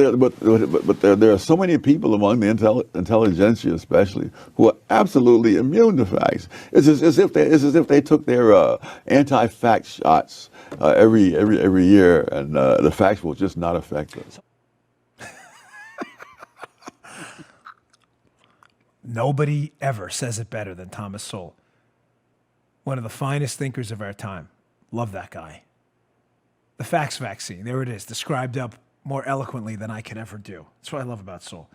there are so many people among the intelligentsia, especially, who are absolutely immune to facts. It's as if they took their anti-fact shots every year, and the facts will just not affect us. Nobody ever says it better than Thomas Sowell. One of the finest thinkers of our time. Love that guy. The Fax vaccine, there it is, described up more eloquently than I could ever do. That's what I love about Sowell.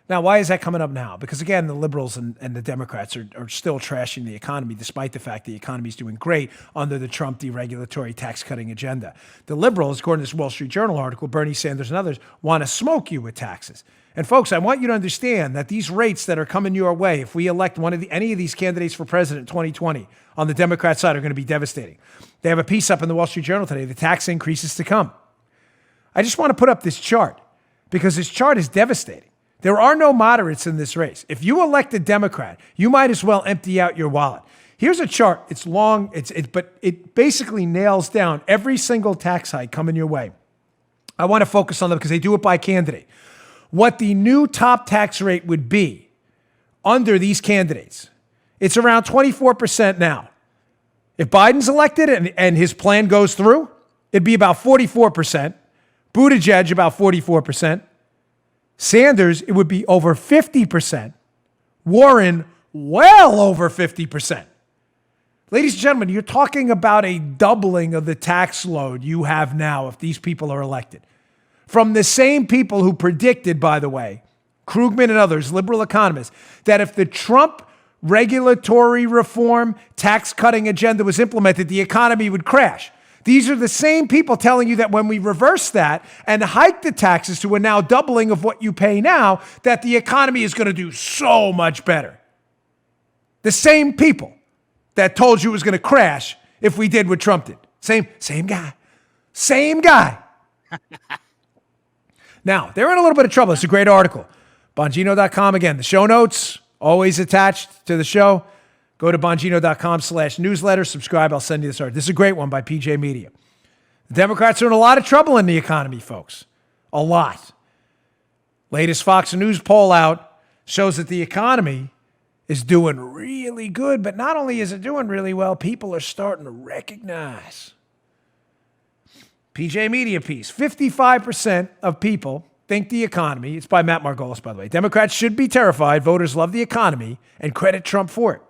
Now, why is that coming up now? Because, again, the liberals and the Democrats are still trashing the economy, despite the fact the economy is doing great under the Trump deregulatory tax-cutting agenda. The liberals, according to this Wall Street Journal article, Bernie Sanders and others, want to smoke you with taxes. And, folks, I want you to understand that these rates that are coming your way, if we elect any of these candidates for president in 2020 on the Democrat side, are going to be devastating. They have a piece up in the Wall Street Journal today, the tax increases to come. I just want to put up this chart because this chart is devastating. There are no moderates in this race. If you elect a Democrat, you might as well empty out your wallet. Here's a chart. It's long, but it basically nails down every single tax hike coming your way. I want to focus on them because they do it by candidate. What the new top tax rate would be under these candidates. It's around 24% now. If Biden's elected and his plan goes through, it'd be about 44%. Buttigieg, about 44%. Sanders, it would be over 50%. Warren, well over 50%. Ladies and gentlemen, you're talking about a doubling of the tax load you have now if these people are elected. From the same people who predicted, by the way, Krugman and others, liberal economists, that if the Trump regulatory reform, tax-cutting agenda was implemented, the economy would crash. These are the same people telling you that when we reverse that and hike the taxes to a now doubling of what you pay now, that the economy is going to do so much better. The same people that told you it was going to crash if we did what Trump did. Same guy. Same guy. Now, they're in a little bit of trouble. It's a great article. Bongino.com. Again, the show notes, always attached to the show. Go to Bongino.com/newsletter. Subscribe. I'll send you this article. This is a great one by PJ Media. The Democrats are in a lot of trouble in the economy, folks. A lot. Latest Fox News poll out shows that the economy is doing really good, but not only is it doing really well, people are starting to recognize. PJ Media piece. 55% of people think the economy, it's by Matt Margolis, by the way. Democrats should be terrified. Voters love the economy and credit Trump for it.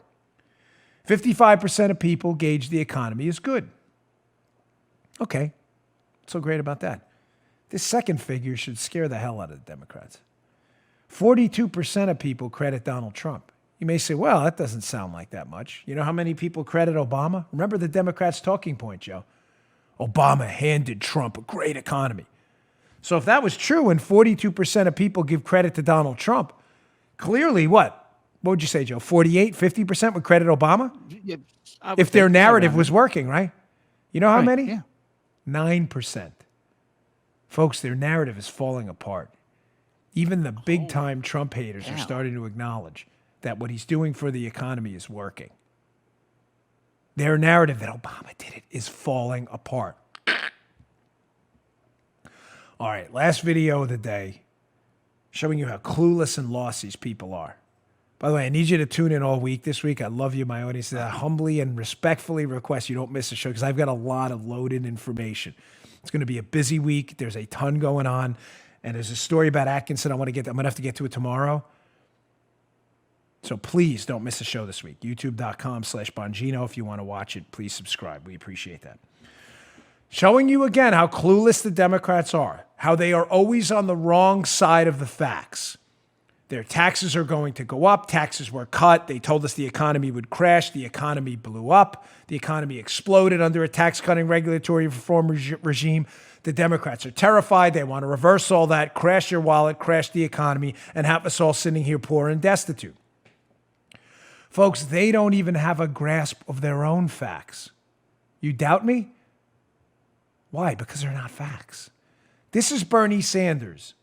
55% of people gauge the economy as good. Okay. What's so great about that? This second figure should scare the hell out of the Democrats. 42% of people credit Donald Trump. You may say, well, that doesn't sound like that much. You know how many people credit Obama? Remember the Democrats' talking point, Joe. Obama handed Trump a great economy. So if that was true and 42% of people give credit to Donald Trump, Clearly, what? What would you say, Joe? 48, 50% would credit Obama? Yeah, If their narrative was working, right? You know how many? Yeah. 9%. Folks, their narrative is falling apart. Even the big-time Trump haters are starting to acknowledge that what he's doing for the economy is working. Their narrative that Obama did it is falling apart. All right, last video of the day, showing you how clueless and lost these people are. By the way, I need you to tune in all week this week. I love you, my audience. I humbly and respectfully request you don't miss the show because I've got a lot of loaded information. It's going to be a busy week. There's a ton going on. And there's a story about Atkinson I'm going to have to get to it tomorrow. So please don't miss the show this week. YouTube.com/Bongino. If you want to watch it, please subscribe. We appreciate that. Showing you again how clueless the Democrats are, how they are always on the wrong side of the facts. Their taxes are going to go up. Taxes were cut. They told us the economy would crash. The economy blew up. The economy exploded under a tax-cutting regulatory reform regime. The Democrats are terrified. They want to reverse all that, crash your wallet, crash the economy, and have us all sitting here poor and destitute. Folks, they don't even have a grasp of their own facts. You doubt me? Why? Because they're not facts. This is Bernie Sanders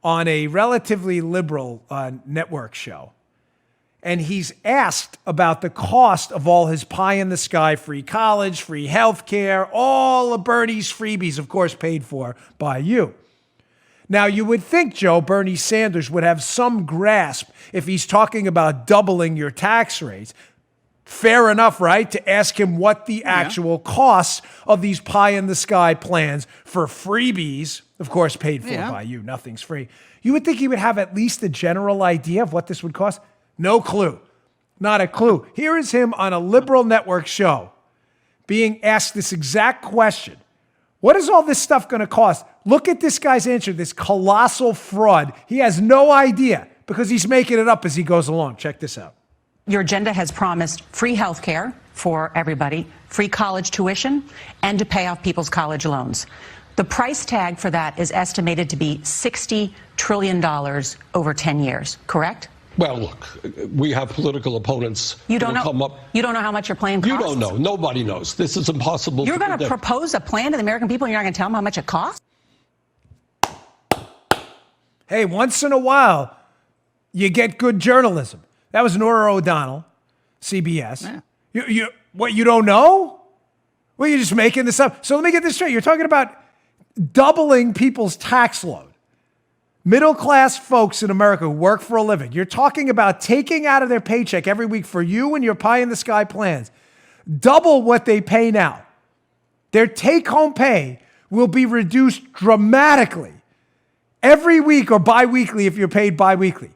on a relatively liberal network show. And he's asked about the cost of all his pie-in-the-sky free college, free health care, all of Bernie's freebies, of course, paid for by you. Now, you would think, Joe, Bernie Sanders would have some grasp if he's talking about doubling your tax rates. Fair enough, right? To ask him what the actual costs of these pie-in-the-sky plans for freebies, of course, paid for by you. Nothing's free. You would think he would have at least a general idea of what this would cost. No clue. Not a clue. Here is him on a liberal network show being asked this exact question. What is all this stuff going to cost? Look at this guy's answer, this colossal fraud. He has no idea because he's making it up as he goes along. Check this out. Your agenda has promised free health care for everybody, free college tuition, and to pay off people's college loans. The price tag for that is estimated to be $60 trillion over 10 years, correct? Well, look, we have political opponents. You don't know. Come up. You don't know how much your plan costs? You don't know. Nobody knows. This is impossible. You're going to propose a plan to the American people and you're not going to tell them how much it costs? Hey, once in a while, you get good journalism. That was Norah O'Donnell, CBS. Yeah. What, you don't know? Well, you're just making this up. So let me get this straight. You're talking about doubling people's tax load. Middle-class folks in America who work for a living. You're talking about taking out of their paycheck every week for you and your pie-in-the-sky plans, double what they pay now. Their take-home pay will be reduced dramatically every week or biweekly if you're paid biweekly.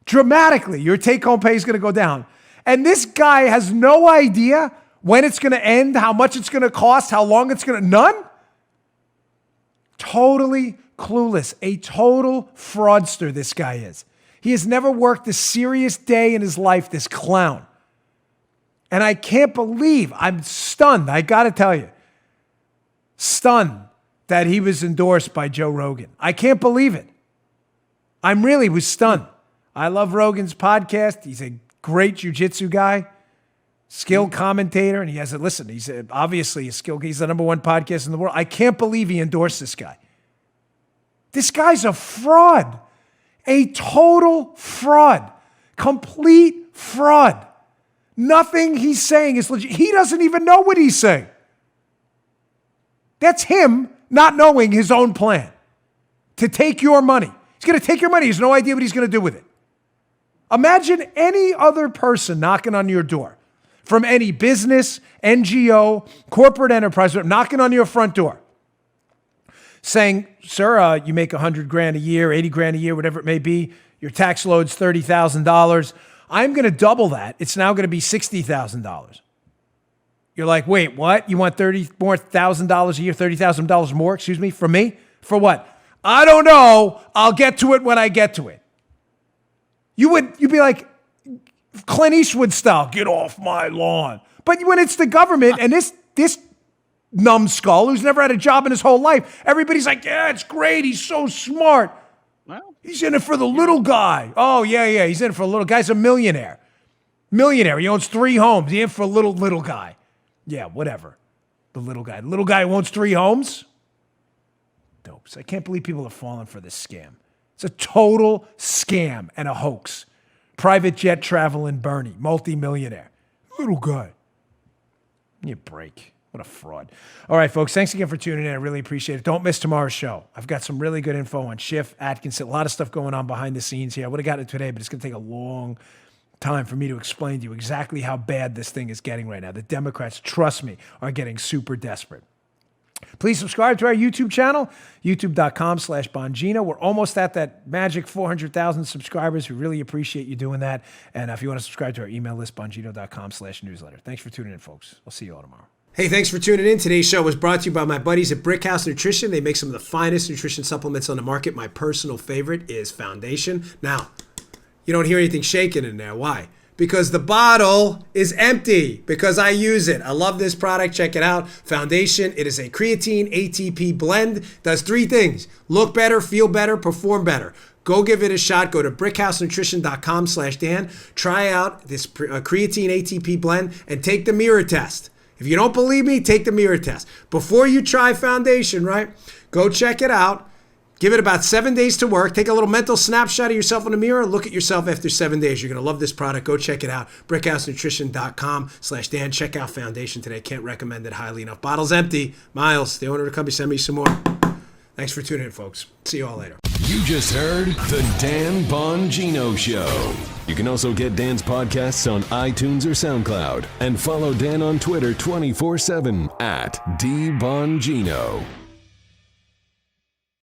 Dramatically, your take-home pay is going to go down. And this guy has no idea when it's going to end, how much it's going to cost, how long it's going to... None? Totally clueless. A total fraudster this guy is. He has never worked a serious day in his life, this clown. And I can't believe, I'm stunned, I got to tell you, stunned that he was endorsed by Joe Rogan. I can't believe it. I really was stunned. I love Rogan's podcast. He's a great jiu-jitsu guy, skilled commentator, and he has he's obviously a skilled, he's the #1 podcast in the world. I can't believe he endorsed this guy. This guy's a fraud, a total fraud, complete fraud. Nothing he's saying is legit. He doesn't even know what he's saying. That's him not knowing his own plan to take your money. He's going to take your money. He has no idea what he's going to do with it. Imagine any other person knocking on your door from any business, NGO, corporate enterprise, knocking on your front door saying, sir, you make $100,000 a year, $80,000 a year, whatever it may be. Your tax load's $30,000. I'm going to double that. It's now going to be $60,000. You're like, wait, what? You want $30,000 more a year, $30,000 more, excuse me, from me? For what? I don't know. I'll get to it when I get to it. You'd be like Clint Eastwood style, get off my lawn. But when it's the government and this numbskull who's never had a job in his whole life, everybody's like, yeah, it's great. He's so smart. Well, He's in it for the little guy. Oh, yeah. He's in it for a little guy's a millionaire. He owns 3 homes. He's in for a little guy. Yeah, whatever. The little guy. The little guy who owns 3 homes? Dopes. I can't believe people are falling for this scam. It's a total scam and a hoax. Private jet traveling Bernie, multi-millionaire. Little guy. Give me a break. What a fraud. All right, folks, thanks again for tuning in. I really appreciate it. Don't miss tomorrow's show. I've got some really good info on Schiff, Atkinson, a lot of stuff going on behind the scenes here. I would have gotten it today, but it's going to take a long time for me to explain to you exactly how bad this thing is getting right now. The Democrats, trust me, are getting super desperate. Please subscribe to our YouTube channel, youtube.com/Bongino. We're almost at that magic 400,000 subscribers. We really appreciate you doing that. And if you want to subscribe to our email list, bongino.com/newsletter. Thanks for tuning in, folks. I'll see you all tomorrow. Hey, thanks for tuning in. Today's show was brought to you by my buddies at Brickhouse Nutrition. They make some of the finest nutrition supplements on the market. My personal favorite is Foundation. Now, you don't hear anything shaking in there. Why? Because the bottle is empty, because I use it. I love this product. Check it out. Foundation. It is a creatine ATP blend. Does 3 things. Look better, feel better, perform better. Go give it a shot. Go to brickhousenutrition.com/Dan. Try out this creatine ATP blend and take the mirror test. If you don't believe me, take the mirror test. Before you try Foundation, right? Go check it out. Give it about 7 days to work. Take a little mental snapshot of yourself in the mirror. Look at yourself after 7 days. You're going to love this product. Go check it out. brickhousenutrition.com/Dan. Check out Foundation today. Can't recommend it highly enough. Bottle's empty. Miles, the owner of the company, send me some more. Thanks for tuning in, folks. See you all later. You just heard The Dan Bongino Show. You can also get Dan's podcasts on iTunes or SoundCloud. And follow Dan on Twitter 24/7 @DBongino.